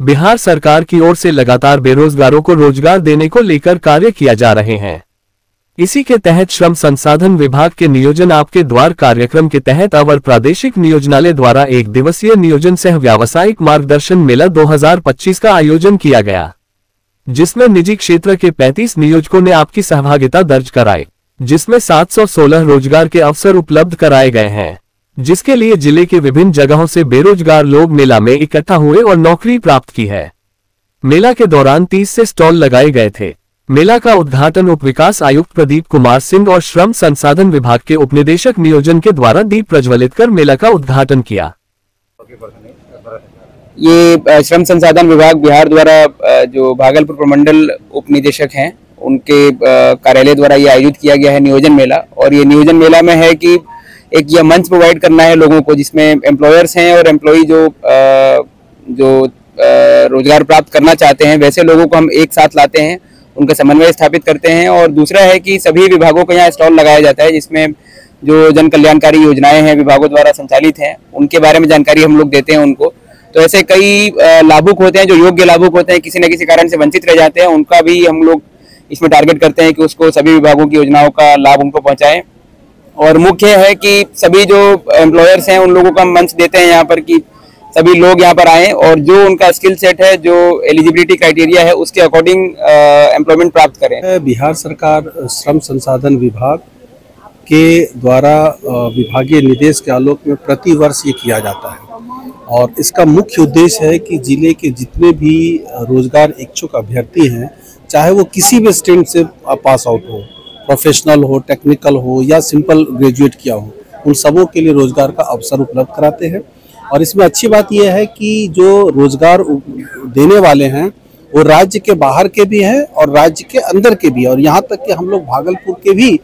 बिहार सरकार की ओर से लगातार बेरोजगारों को रोजगार देने को लेकर कार्य किया जा रहे हैं। इसी के तहत श्रम संसाधन विभाग के नियोजन आपके द्वार कार्यक्रम के तहत अवर प्रादेशिक नियोजनालय द्वारा एक दिवसीय नियोजन सह व्यावसायिक मार्गदर्शन मेला 2025 का आयोजन किया गया, जिसमें निजी क्षेत्र के 35 नियोजकों ने आपकी सहभागिता दर्ज कराई, जिसमें 716 रोजगार के अवसर उपलब्ध कराए गए हैं, जिसके लिए जिले के विभिन्न जगहों से बेरोजगार लोग मेला में इकट्ठा हुए और नौकरी प्राप्त की है। मेला के दौरान 30 से स्टॉल लगाए गए थे। मेला का उद्घाटन उप विकास आयुक्त प्रदीप कुमार सिंह और श्रम संसाधन विभाग के उपनिदेशक नियोजन के द्वारा दीप प्रज्वलित कर मेला का उद्घाटन किया। ये श्रम संसाधन विभाग बिहार द्वारा जो भागलपुर प्रमंडल उपनिदेशक हैं उनके कार्यालय द्वारा ये आयोजित किया गया है नियोजन मेला। और ये नियोजन मेला में है कि एक यह मंच प्रोवाइड करना है लोगों को, जिसमें एम्प्लॉयर्स हैं और एम्प्लॉई जो रोजगार प्राप्त करना चाहते हैं वैसे लोगों को हम एक साथ लाते हैं, उनका समन्वय स्थापित करते हैं। और दूसरा है कि सभी विभागों को यहाँ स्टॉल लगाया जाता है, जिसमें जो जन कल्याणकारी योजनाएं हैं विभागों द्वारा संचालित हैं उनके बारे में जानकारी हम लोग देते हैं उनको। तो ऐसे कई लाभुक होते हैं जो योग्य लाभुक होते हैं, किसी न किसी कारण से वंचित रह जाते हैं, उनका भी हम लोग इसमें टारगेट करते हैं कि उसको सभी विभागों की योजनाओं का लाभ उनको पहुंचाएं। और मुख्य है कि सभी जो एम्प्लॉयर्स हैं उन लोगों को हम मंच देते हैं यहाँ पर कि सभी लोग यहाँ पर आएं और जो उनका स्किल सेट है, जो एलिजिबिलिटी क्राइटेरिया है उसके अकॉर्डिंग एम्प्लॉयमेंट प्राप्त करें। बिहार सरकार श्रम संसाधन विभाग के द्वारा विभागीय निर्देश के आलोक में प्रति वर्ष ये किया जाता है और इसका मुख्य उद्देश्य है कि जिले के जितने भी रोजगार इच्छुक अभ्यर्थी हैं, चाहे वो किसी भी स्ट्रीम से पास आउट हो, प्रोफेशनल हो, टेक्निकल हो या सिंपल ग्रेजुएट किया हो, उन सबों के लिए रोजगार का अवसर उपलब्ध कराते हैं। और इसमें अच्छी बात यह है कि जो रोजगार देने वाले हैं वो राज्य के बाहर के भी हैं और राज्य के अंदर के भी, और यहाँ तक कि हम लोग भागलपुर के भी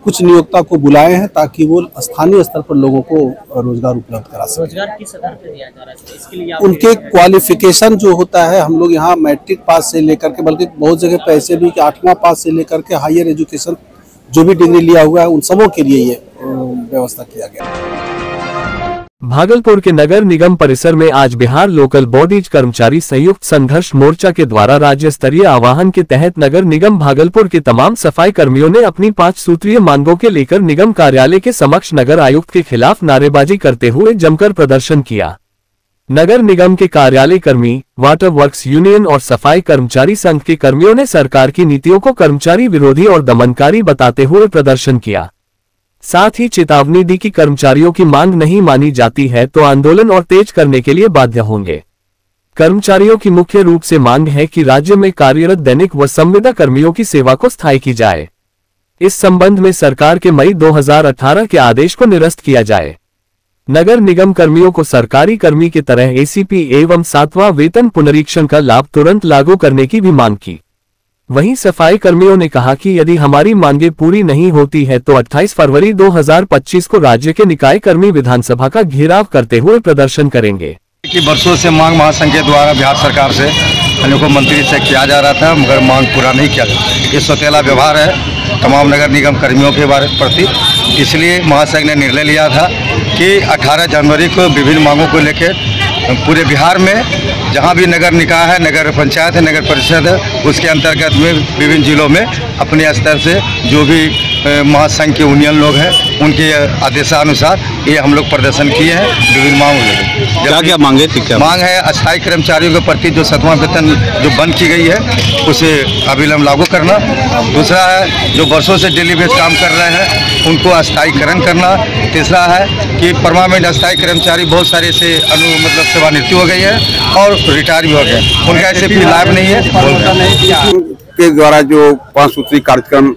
कुछ नियोक्ता को बुलाए हैं ताकि वो स्थानीय स्तर पर लोगों को रोजगार उपलब्ध करा सकें। रोजगार किस आधार पर दिया जा रहा है? इसके लिए उनके क्वालिफिकेशन जो होता है, हम लोग यहाँ मैट्रिक पास से लेकर के, बल्कि बहुत जगह पे ऐसे भी कि 8वां पास से लेकर के हायर एजुकेशन जो भी डिग्री लिया हुआ है उन सबों के लिए ये व्यवस्था किया गया। भागलपुर के नगर निगम परिसर में आज बिहार लोकल बॉडीज कर्मचारी संयुक्त संघर्ष मोर्चा के द्वारा राज्य स्तरीय आह्वान के तहत नगर निगम भागलपुर के तमाम सफाई कर्मियों ने अपनी 5 सूत्रीय मांगों के लेकर निगम कार्यालय के समक्ष नगर आयुक्त के खिलाफ नारेबाजी करते हुए जमकर प्रदर्शन किया। नगर निगम के कार्यालय कर्मी, वाटर वर्क्स यूनियन और सफाई कर्मचारी संघ के कर्मियों ने सरकार की नीतियों को कर्मचारी विरोधी और दमनकारी बताते हुए प्रदर्शन किया। साथ ही चेतावनी दी कि कर्मचारियों की मांग नहीं मानी जाती है तो आंदोलन और तेज करने के लिए बाध्य होंगे। कर्मचारियों की मुख्य रूप से मांग है कि राज्य में कार्यरत दैनिक व संविदा कर्मियों की सेवा को स्थायी की जाए। इस संबंध में सरकार के मई 2018 के आदेश को निरस्त किया जाए। नगर निगम कर्मियों को सरकारी कर्मी की तरह एसीपी एवं 7वां वेतन पुनरीक्षण का लाभ तुरंत लागू करने की भी मांग की। वहीं सफाई कर्मियों ने कहा कि यदि हमारी मांगे पूरी नहीं होती है तो 28 फरवरी 2025 को राज्य के निकाय कर्मी विधानसभा का घेराव करते हुए प्रदर्शन करेंगे। कि वर्षों से मांग महासंघ के द्वारा बिहार सरकार से अनेकों मंत्री से किया जा रहा था, मगर मांग पूरा नहीं किया जाता। ये सौतेला व्यवहार है तमाम नगर निगम कर्मियों के प्रति। इसलिए महासंघ ने निर्णय लिया था कि 18 जनवरी को विभिन्न मांगों को लेकर पूरे बिहार में जहां भी नगर निकाय है, नगर पंचायत है, नगर परिषद है, उसके अंतर्गत में विभिन्न जिलों में अपने स्तर से जो भी महासंघ के यूनियन लोग हैं उनके आदेशानुसार ये हम लोग प्रदर्शन किए हैं। विभिन्न मांग क्या मांगे? मांग है अस्थायी कर्मचारियों के प्रति जो 7वां वेतन जो बंद की गई है उसे अविलंब लागू करना। दूसरा है जो वर्षों से डेली बेस काम कर रहे हैं उनको अस्थायीकरण करना। तीसरा है कि परमानेंट अस्थायी कर्मचारी बहुत सारे से मतलब सेवानिवृत्ति हो गई है और रिटायर भी हो गए, उनका ऐसे भी लाभ नहीं है। के द्वारा जो 5 सूत्री कार्यक्रम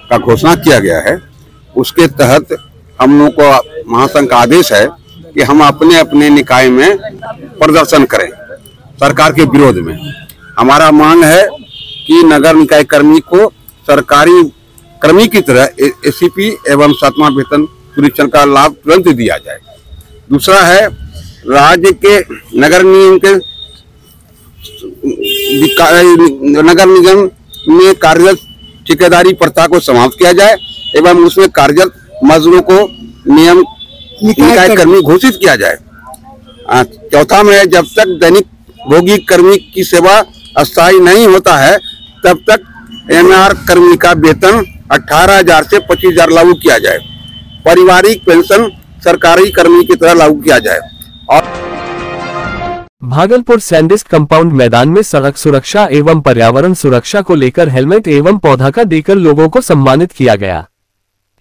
का घोषणा किया गया है उसके तहत हम लोग को महासंघ का आदेश है कि हम अपने अपने निकाय में प्रदर्शन करें सरकार के विरोध में। हमारा मांग है कि नगर निकाय कर्मी को सरकारी कर्मी की तरह एसीपी एवं 7वां वेतन पुनरीक्षण का लाभ तुरंत दिया जाए। दूसरा है राज्य के नगर निगम में कार्यरत ठेकेदारी प्रथा को समाप्त किया जाए एवं उसमें कार्यरत मजदूरों को निकाय कर्मी घोषित किया जाए। चौथा में जब तक दैनिक भोगी कर्मी की सेवा अस्थायी नहीं होता है तब तक एमआर कर्मी का वेतन 18,000 से 25,000 लागू किया जाए। पारिवारिक पेंशन सरकारी कर्मी की तरह लागू किया जाए। और भागलपुर सैंडिस्ट कंपाउंड मैदान में सड़क सुरक्षा एवं पर्यावरण सुरक्षा को लेकर हेलमेट एवं पौधा का देकर लोगों को सम्मानित किया गया।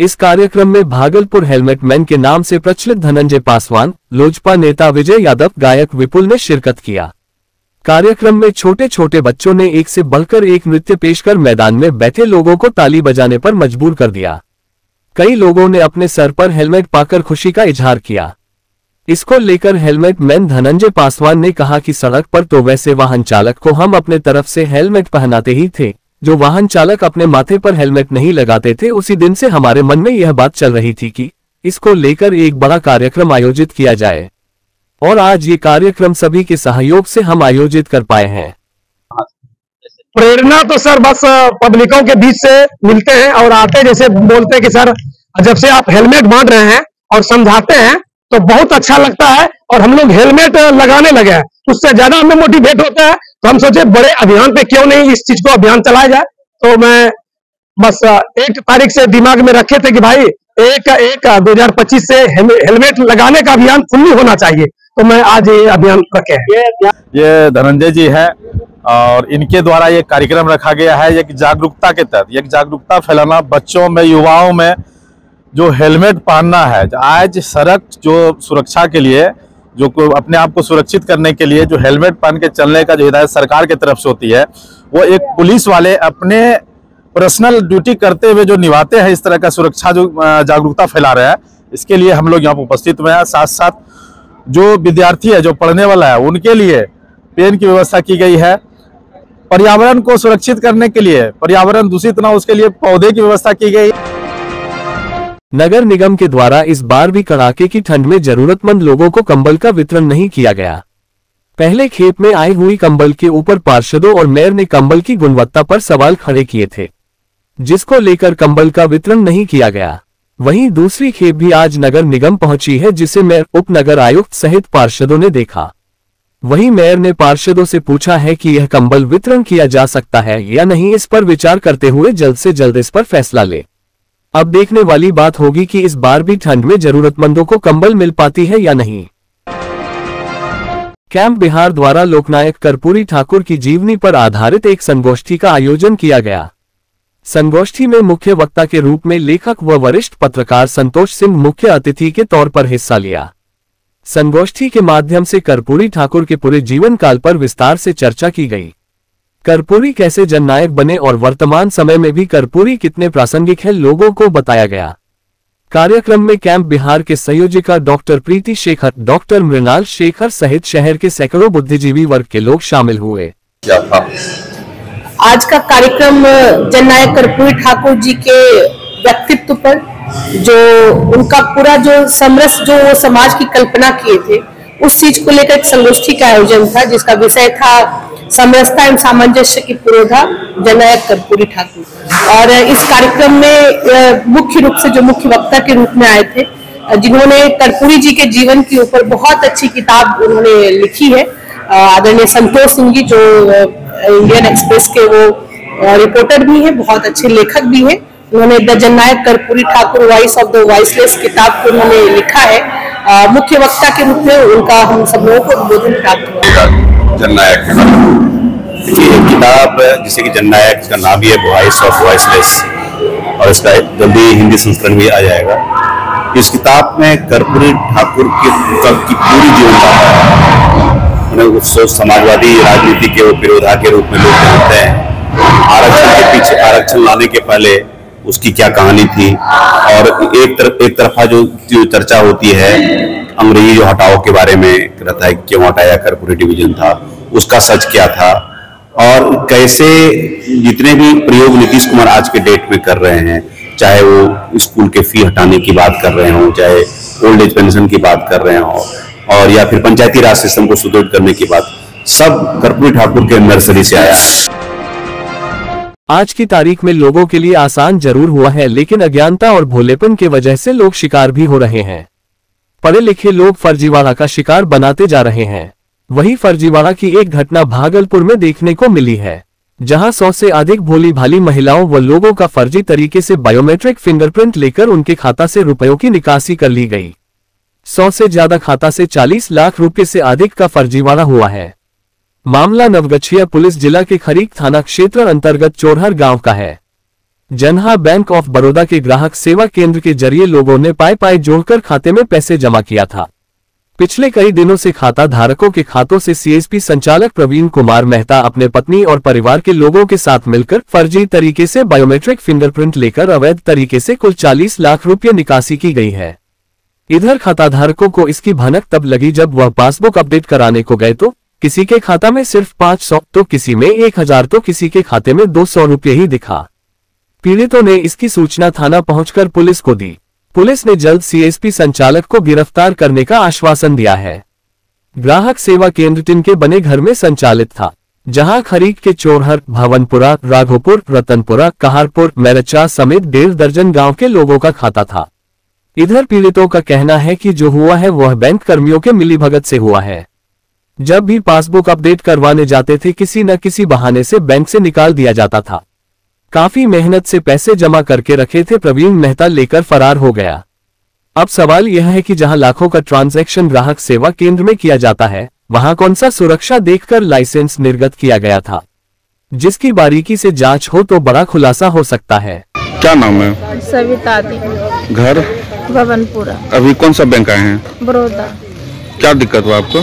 इस कार्यक्रम में भागलपुर हेलमेट मैन के नाम से प्रचलित धनंजय पासवान, लोजपा नेता विजय यादव, गायक विपुल ने शिरकत किया। कार्यक्रम में छोटे छोटे बच्चों ने एक से बढ़कर एक नृत्य पेश कर मैदान में बैठे लोगों को ताली बजाने पर मजबूर कर दिया। कई लोगों ने अपने सर पर हेलमेट पाकर खुशी का इजहार किया। इसको लेकर हेलमेट मैन धनंजय पासवान ने कहा कि सड़क पर तो वैसे वाहन चालक को हम अपने तरफ से हेलमेट पहनाते ही थे, जो वाहन चालक अपने माथे पर हेलमेट नहीं लगाते थे, उसी दिन से हमारे मन में यह बात चल रही थी कि इसको लेकर एक बड़ा कार्यक्रम आयोजित किया जाए और आज ये कार्यक्रम सभी के सहयोग से हम आयोजित कर पाए हैं। प्रेरणा तो सर बस पब्लिकों के बीच से मिलते हैं और आते जैसे बोलते हैं कि सर जब से आप हेलमेट बांट रहे हैं और समझाते हैं तो बहुत अच्छा लगता है और हम लोग हेलमेट लगाने लगे हैं, उससे ज्यादा हमें मोटिवेट होता है। तो हम सोचे बड़े अभियान पे क्यों नहीं इस चीज को अभियान चलाया जाए। तो मैं बस 1 तारीख से दिमाग में रखे थे कि भाई 1/1/2025 से हेलमेट लगाने का अभियान फुल्ली होना चाहिए। तो मैं आज ये अभियान रखे हैं। ये धनंजय जी है और इनके द्वारा ये कार्यक्रम रखा गया है एक जागरूकता के तहत, एक जागरूकता फैलाना बच्चों में, युवाओं में जो हेलमेट पहनना है। आज सड़क जो सुरक्षा के लिए, जो अपने आप को सुरक्षित करने के लिए जो हेलमेट पहन के चलने का जो हिदायत सरकार की तरफ से होती है, वो एक पुलिस वाले अपने पर्सनल ड्यूटी करते हुए जो निभाते हैं, इस तरह का सुरक्षा जो जागरूकता फैला रहे हैं, इसके लिए हम लोग यहाँ पर उपस्थित हुए हैं। साथ साथ जो विद्यार्थी है, जो पढ़ने वाला है, उनके लिए पेन की व्यवस्था की गई है। पर्यावरण को सुरक्षित करने के लिए, पर्यावरण दूषित ना, उसके लिए पौधे की व्यवस्था की गई। नगर निगम के द्वारा इस बार भी कड़ाके की ठंड में जरूरतमंद लोगों को कंबल का वितरण नहीं किया गया। पहले खेप में आई हुई कंबल के ऊपर पार्षदों और मेयर ने कंबल की गुणवत्ता पर सवाल खड़े किए थे, जिसको लेकर कंबल का वितरण नहीं किया गया। वहीं दूसरी खेप भी आज नगर निगम पहुंची है, जिसे मेयर, उप नगर आयुक्त सहित पार्षदों ने देखा। वहीं मेयर ने पार्षदों से पूछा है कि यह कंबल वितरण किया जा सकता है या नहीं, इस पर विचार करते हुए जल्द से जल्द इस पर फैसला ले। अब देखने वाली बात होगी कि इस बार भी ठंड में जरूरतमंदों को कंबल मिल पाती है या नहीं। कैंप बिहार द्वारा लोकनायक कर्पूरी ठाकुर की जीवनी पर आधारित एक संगोष्ठी का आयोजन किया गया। संगोष्ठी में मुख्य वक्ता के रूप में लेखक व वरिष्ठ पत्रकार संतोष सिंह मुख्य अतिथि के तौर पर हिस्सा लिया। संगोष्ठी के माध्यम से कर्पूरी ठाकुर के पूरे जीवन काल पर विस्तार से चर्चा की गई। कर्पूरी कैसे जननायक बने और वर्तमान समय में भी कर्पूरी कितने प्रासंगिक है, लोगों को बताया गया। कार्यक्रम में कैंप बिहार के संयोजिका डॉक्टर प्रीति शेखर, डॉक्टर मृणाल शेखर सहित शहर के सैकड़ों बुद्धिजीवी वर्ग के लोग शामिल हुए। आज का कार्यक्रम जननायक कर्पूरी ठाकुर जी के व्यक्तित्व पर, जो उनका पूरा जो समरस जो वो समाज की कल्पना किए थे, उस चीज को लेकर एक संगोष्ठी का आयोजन था, जिसका विषय था समरसता एवं सामंजस्य की पुरोधा जननायक कर्पूरी ठाकुर। और इस कार्यक्रम में मुख्य रूप से जो मुख्य वक्ता के रूप में आए थे, जिन्होंने कर्पूरी जी के जीवन के ऊपर बहुत अच्छी किताब उन्होंने लिखी है, आदरणीय संतोष सिंह जी, जो इंडियन एक्सप्रेस के वो रिपोर्टर भी हैं, बहुत अच्छे लेखक भी हैं। उन्होंने the Jannayak Karpoori Thakur voice of the voiceless किताब को उन्होंने लिखा है। मुख्य वक्ता के रूप में उनका हम सब लोगों को उद्बोधन प्राप्त हुआ। जननायक ये किताब, जिसे कि जननायक, इसका नाम भी है वॉइस ऑफ वॉइसलेस, और इसका जल्दी हिंदी संस्करण भी आ जाएगा। इस किताब में कर्पूरी ठाकुर की पूरी जीवन समाजवादी राजनीति के विरोधा के रूप में लोग जानते हैं। आरक्षण के पीछे, आरक्षण लाने के पहले उसकी क्या कहानी थी, और एक तरफा जो चर्चा होती है अंग्रेजी जो हटाओ के बारे में रहता है, क्यों हटाया, कर्पूरी डिवीजन था, उसका सच क्या था, और कैसे जितने भी प्रयोग नीतीश कुमार आज के डेट में कर रहे हैं, चाहे वो स्कूल के फी हटाने की बात कर रहे हो, चाहे ओल्ड एज पेंशन की बात कर रहे हो, और या फिर पंचायती राज सिस्टम को सुदृढ़ करने की बात, सब कर्पूरी ठाकुर के नर्सरी से आया। आज की तारीख में लोगों के लिए आसान जरूर हुआ है, लेकिन अज्ञानता और भोलेपन की वजह से लोग शिकार भी हो रहे हैं। पढ़े लिखे लोग फर्जीवाड़ा का शिकार बनाते जा रहे हैं। वहीं फर्जीवाड़ा की एक घटना भागलपुर में देखने को मिली है, जहां 100 से अधिक भोली भाली महिलाओं व लोगों का फर्जी तरीके से बायोमेट्रिक फिंगरप्रिंट लेकर उनके खाता से रुपयों की निकासी कर ली गई। 100 से ज्यादा खाता से 40 लाख रुपए से अधिक का फर्जीवाड़ा हुआ है। मामला नवगछिया पुलिस जिला के खरीक थाना क्षेत्र अंतर्गत चोरहर गांव का है। जनहा बैंक ऑफ बड़ौदा के ग्राहक सेवा केंद्र के जरिए लोगों ने पाई जोड़कर खाते में पैसे जमा किया था। पिछले कई दिनों से खाता धारकों के खातों से सीएसपी संचालक प्रवीण कुमार मेहता अपने पत्नी और परिवार के लोगों के साथ मिलकर फर्जी तरीके से बायोमेट्रिक फिंगरप्रिंट लेकर अवैध तरीके से कुल 40 लाख रुपये निकासी की गई है। इधर खाताधारकों को इसकी भनक तब लगी जब वह पासबुक अपडेट कराने को गए तो किसी के खाता में सिर्फ 500 तो किसी में 1000 तो किसी के खाते में 200 रुपये ही दिखा। पीड़ितों ने इसकी सूचना थाना पहुंचकर पुलिस को दी। पुलिस ने जल्द सीएसपी संचालक को गिरफ्तार करने का आश्वासन दिया है। ग्राहक सेवा केंद्र टिन के बने घर में संचालित था, जहां खरीक के चोरहर, भवनपुरा, राघोपुर, रतनपुरा, कहारपुर, मेरचा समेत 1.5 दर्जन गांव के लोगों का खाता था। इधर पीड़ितों का कहना है कि जो हुआ है वह बैंक कर्मियों के मिलीभगत से हुआ है। जब भी पासबुक अपडेट करवाने जाते थे किसी न किसी बहाने से बैंक से निकाल दिया जाता था। काफी मेहनत से पैसे जमा करके रखे थे प्रवीण मेहता लेकर फरार हो गया। अब सवाल यह है कि जहां लाखों का ट्रांजैक्शन ग्राहक सेवा केंद्र में किया जाता है, वहां कौन सा सुरक्षा देखकर लाइसेंस निर्गत किया गया था, जिसकी बारीकी से जांच हो तो बड़ा खुलासा हो सकता है। क्या नाम है? सविता दी। घर? भवनपुरा। अभी कौन सा बैंक आए हैं? बड़ौदा। क्या दिक्कत हुआ आपको?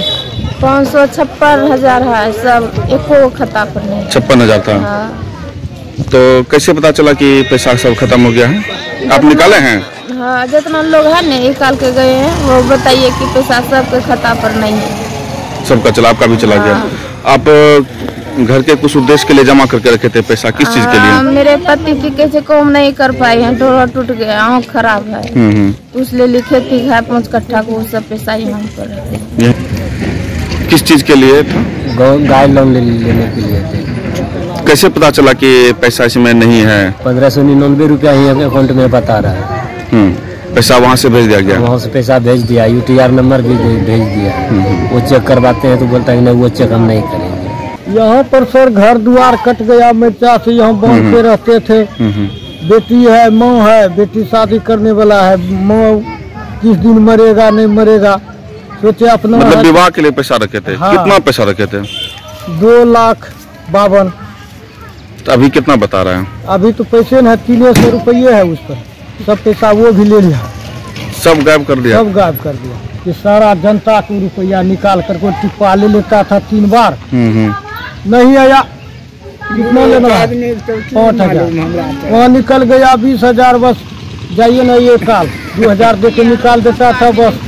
556,000 है, सब एको खाता पर नहीं। 56,000 था। हाँ। तो कैसे पता चला कि पैसा सब खत्म हो गया है? आप निकाले हैं? हाँ, जितना लोग है ना निकाल के गए हैं, वो बताइए कि पैसा सबके खाता पर नहीं है। सबका चला, आपका भी चला गया। आप घर के कुछ उद्देश्य के लिए जमा करके रखे थे पैसा, किस चीज के लिए? मेरे पति की कैसे काम नहीं कर पाए हैं, डोरा टूट गया, आँख खराब है, उसले लिखे थी 5 कट्ठा को सब पैसा यहाँ पर। किस चीज के लिए था? गाय लोन लेने के लिए थे। कैसे पता चला कि पैसा इसमें नहीं है? 1599 रुपया ही अकाउंट में बता रहा है। पैसा वहाँ से भेज दिया गया? वहाँ से पैसा भेज दिया, UTR नंबर भी भेज दिया। वो चेक करवाते हैं तो बोलता है नहीं, वो चेक हम नहीं करेंगे। यहाँ पर सर घर द्वार कट गया, मिर्चा से यहाँ बांध के रहते थे। बेटी है, माँ है, बेटी शादी करने वाला है, माँ किस दिन मरेगा नहीं मरेगा सोचे अपना। मतलब विवाह के लिए पैसा रखे थे? हाँ। कितना पैसा रखे थे? 2,52,000। तो अभी कितना बता रहे हैं? अभी तो पैसे न 300 रुपये है उस पर, सब पैसा वो भी ले लिया, सब गायब कर दिया। सब गायब कर दिया कि सारा जनता को रुपया निकाल कर को टिप्पा ले लेता था 3 बार। नहीं आया, कितना लेना? 5,000। वहाँ निकल गया 20,000, बस जाइए ना, ये काल 2,000 दे के निकाल देता था बस।